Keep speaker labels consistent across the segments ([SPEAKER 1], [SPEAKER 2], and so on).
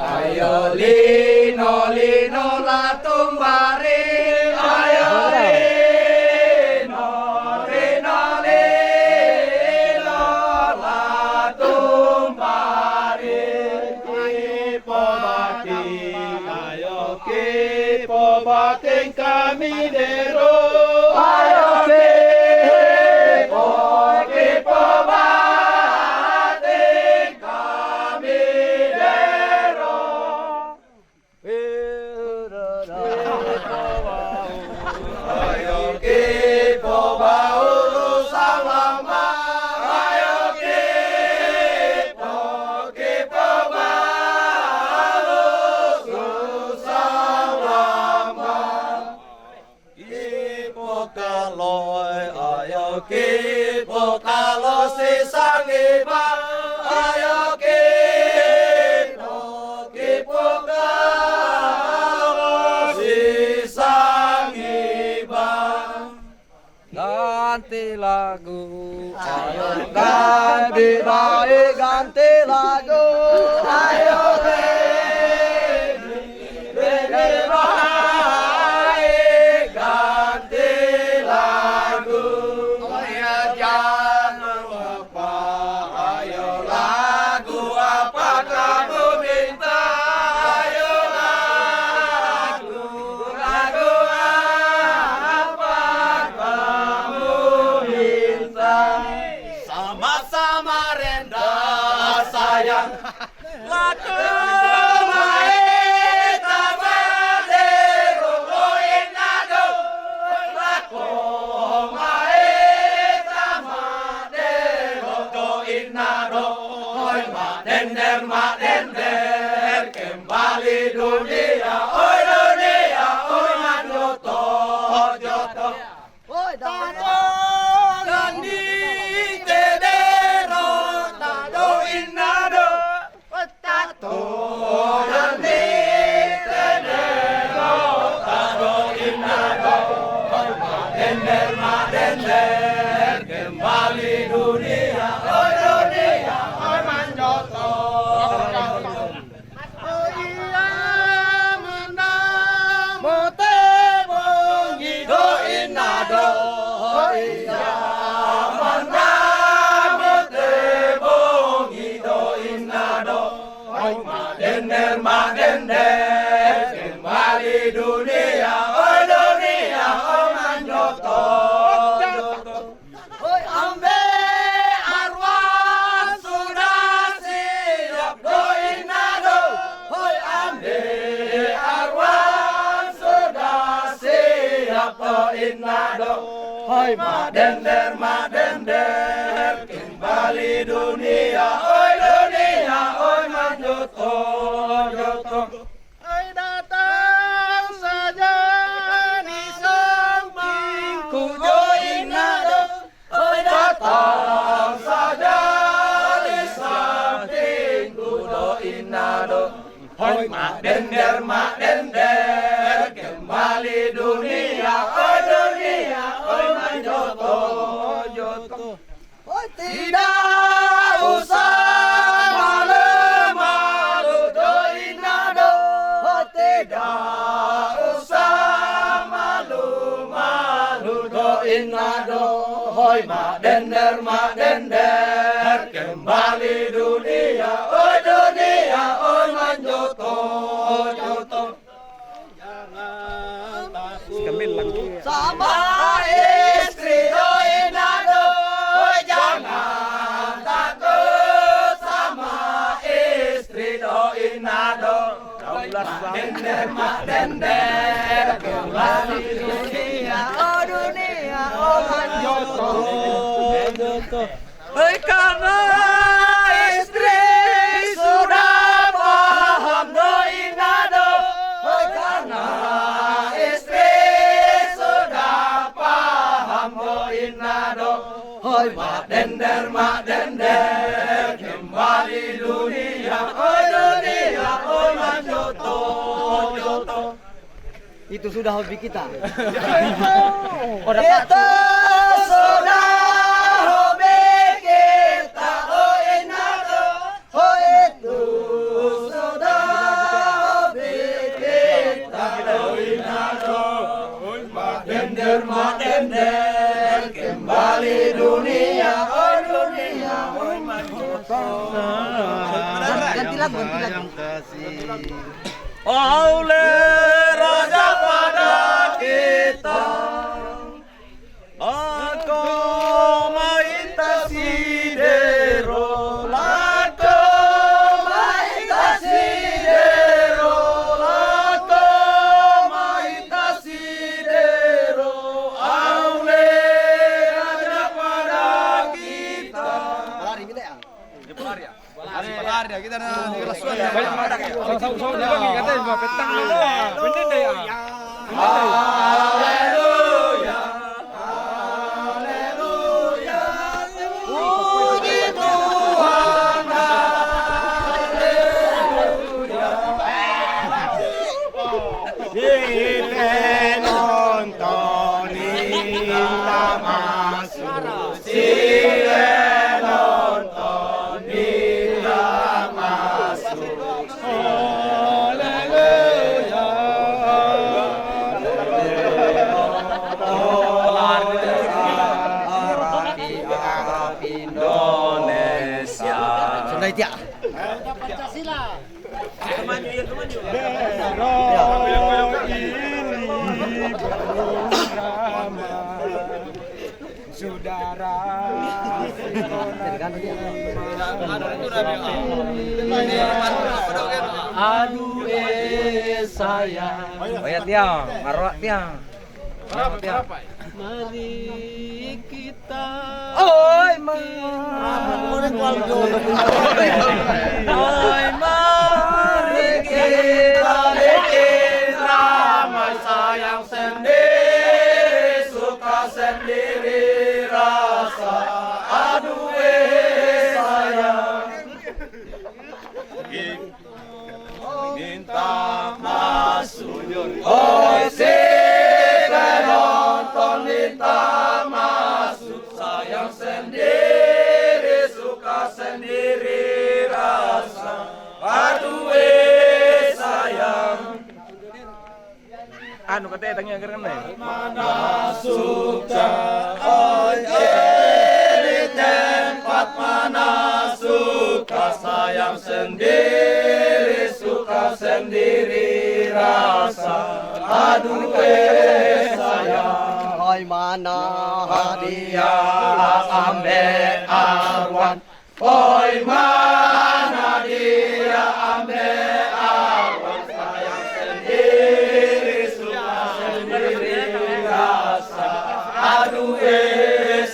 [SPEAKER 1] Ayo lino lino la tumbari, ayo lino lino lino la tumbari. Kipo bating, ayo kipo bating kami dero, ayo kipo kipo bating kami dero. Ayo kipo bau salama, ayo kipo kipo bau salama. Kipo kaloi, ayo kipo kalau sisang iba, ayo kipo kipo kalau sisang iba.
[SPEAKER 2] Ganti lagu, ayo ganti baik ganti lagu,
[SPEAKER 1] Ayo Rene baik ganti lagu. Ya jangan lupa, ayo lagu apa kamu minta, ayo lagu lagu apa kamu minta. Sama-sama rendah sayang lagu maeta madero inado, lagu maeta madero inado. Oi madender kembali dunia, oi dunia, oi manjoto joto.
[SPEAKER 2] oi
[SPEAKER 1] Tato gandhi tedero, tato inado, tato gandhi tedero, tato inado. Madender kembali dunia, oi dunia, oi manjoto. Oh iya menamo tebongi do inado, oh iya menamo tebongi do inado. Oi madender kembali dunia, oi dunia, oi manjoto joto. Oi ambe arwah sudah siap do inado, oi ambe arwah sudah siap do inado. Oi madender kembali dunia, oi dunia, oi manjoto joto. Oi datang saja di sampingku do inado, oi datang saja di sampingku do inado. Oi madender kembali dunia, oi dunia, oi manjoto joto.
[SPEAKER 2] oi
[SPEAKER 1] Tidak usah malu-malu do inado, oh tidak usah malu-malu do inado. Hoi madender kembali dunia, oi dunia, oi manjoto joto. Jangan takut sama istri do inado, oi jangan takut sama istri do inado. Madender kembali dunia, oh dunia, oh manjoto joto. Hei karena istri sudah paham do inado, hei karena istri sudah paham do inado. Hoi madender kembali dunia, oi dunia, oi manjoto joto.
[SPEAKER 2] itu sudah hobi kita.
[SPEAKER 1] Itu sudah hobi kita, oh inado, oh itu sudah dendel kembali dunia oi dunia oi majuto.
[SPEAKER 2] Ganti lagu.
[SPEAKER 1] Oleh raja pada kita aku maitasi dero lako maitasi dero lako maitasi dero oleh raja pada kita.
[SPEAKER 2] Lari kita ya.
[SPEAKER 1] Pelari ya kita di kelas ya.
[SPEAKER 3] Banyak madak ya. Sama-sama dia bagi katanya mau petang dulu. Bener deh ya.
[SPEAKER 1] Haleluya. Haleluya. Puji Tuhan. Haleluya. Sile nonton kita masuk. Sile nonton kita masuk. Haleluya. Indonesia.
[SPEAKER 2] Sudah itu ya.
[SPEAKER 3] Saudara.
[SPEAKER 1] Aduh sayang.
[SPEAKER 3] Oh ya tiang, marwah tiang.
[SPEAKER 1] Mari kita
[SPEAKER 2] Oi,
[SPEAKER 1] Oi mari kita bikin ramai sayang sendiri suka sendiri rasa aduh sayang minta masuk oi si penonton minta masuk sayang sendiri suka sendiri rasa aduh sayang
[SPEAKER 3] Anu katanya tanya kan nih.
[SPEAKER 1] mana suka oi di tempat mana suka sayang sendiri suka sendiri rasa aduh sayang
[SPEAKER 2] Oi mana
[SPEAKER 1] hadiah ambil arwan oi mana dia ambil arwan sayang sendiri suka sendiri rasa aduh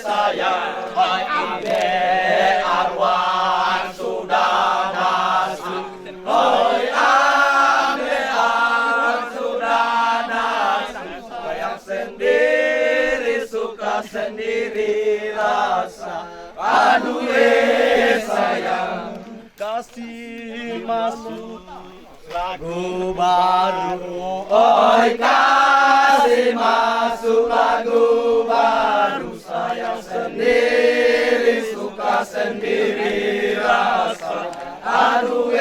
[SPEAKER 1] sayang oi ambil arwan sudah masuk oi ambil arwan sudah masuk sayang sendiri suka sendiri rasa aduh sayang kasih masuk lagu baru oi kasih masuk lagu baru sayang sendiri suka sendiri rasa aduh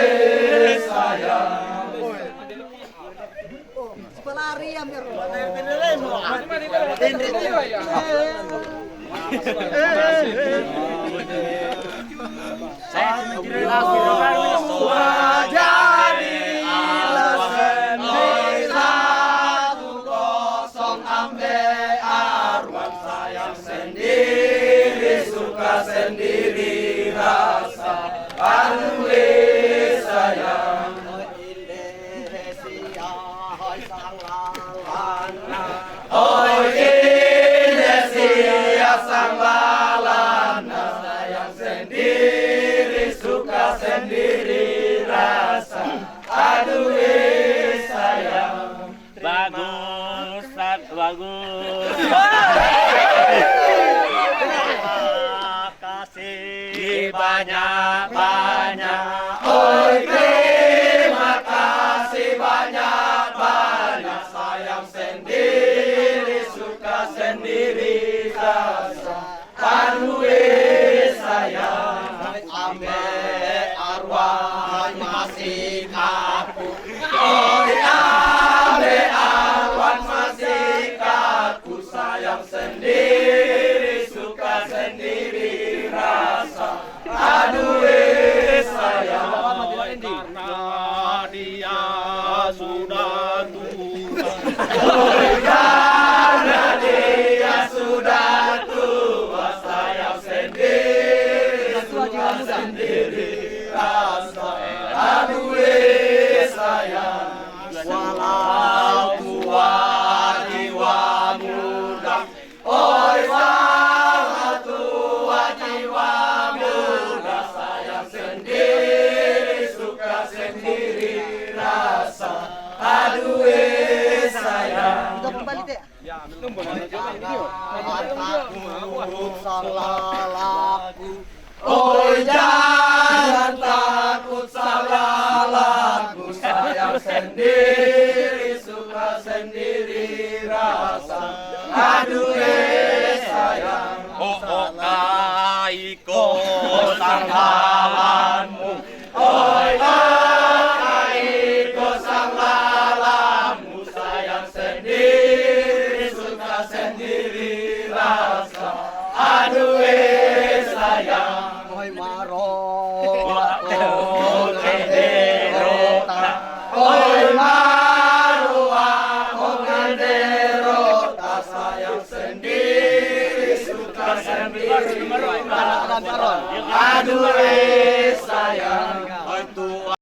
[SPEAKER 1] sayang
[SPEAKER 2] pelari ya mir.
[SPEAKER 1] Jadilah satu kosong ambil arwan sayang sendiri suka sendiri rasa aduh sayang
[SPEAKER 2] Indonesia hai sang lalana.
[SPEAKER 1] oi Indonesia sang lalana sayang sendiri suka sendiri rasa aduh sayang
[SPEAKER 4] Bagus, bagus. Terima kasih
[SPEAKER 1] banyak-banyak oi terima kasih banyak-banyak sayang sendiri suka sendiri rasa aduh sayang ambil arwah masih aku oi ambil arwah masih aku sayang
[SPEAKER 4] sudah tua.
[SPEAKER 2] Walau tua jiwa muda, oi sangat tua jiwa muda, sayang sendiri, suka sendiri, rasa aduh sayang. Kita kembali deh.
[SPEAKER 3] Ya, betul boleh juga ini yuk.
[SPEAKER 2] Takut salah laku, oi jangan takut salah laku, sayang sendiri, suka sendiri, rasa aduh sayang.
[SPEAKER 4] Oh oh kaiko sanggalanmu,
[SPEAKER 2] Oi kaiko sang lalamu, sayang sendiri, suka sendiri, rasa aduh sayang. Oi derota, oi marua, derota, sayang sendiri, suka sendiri, aduh sayang. Oi tua.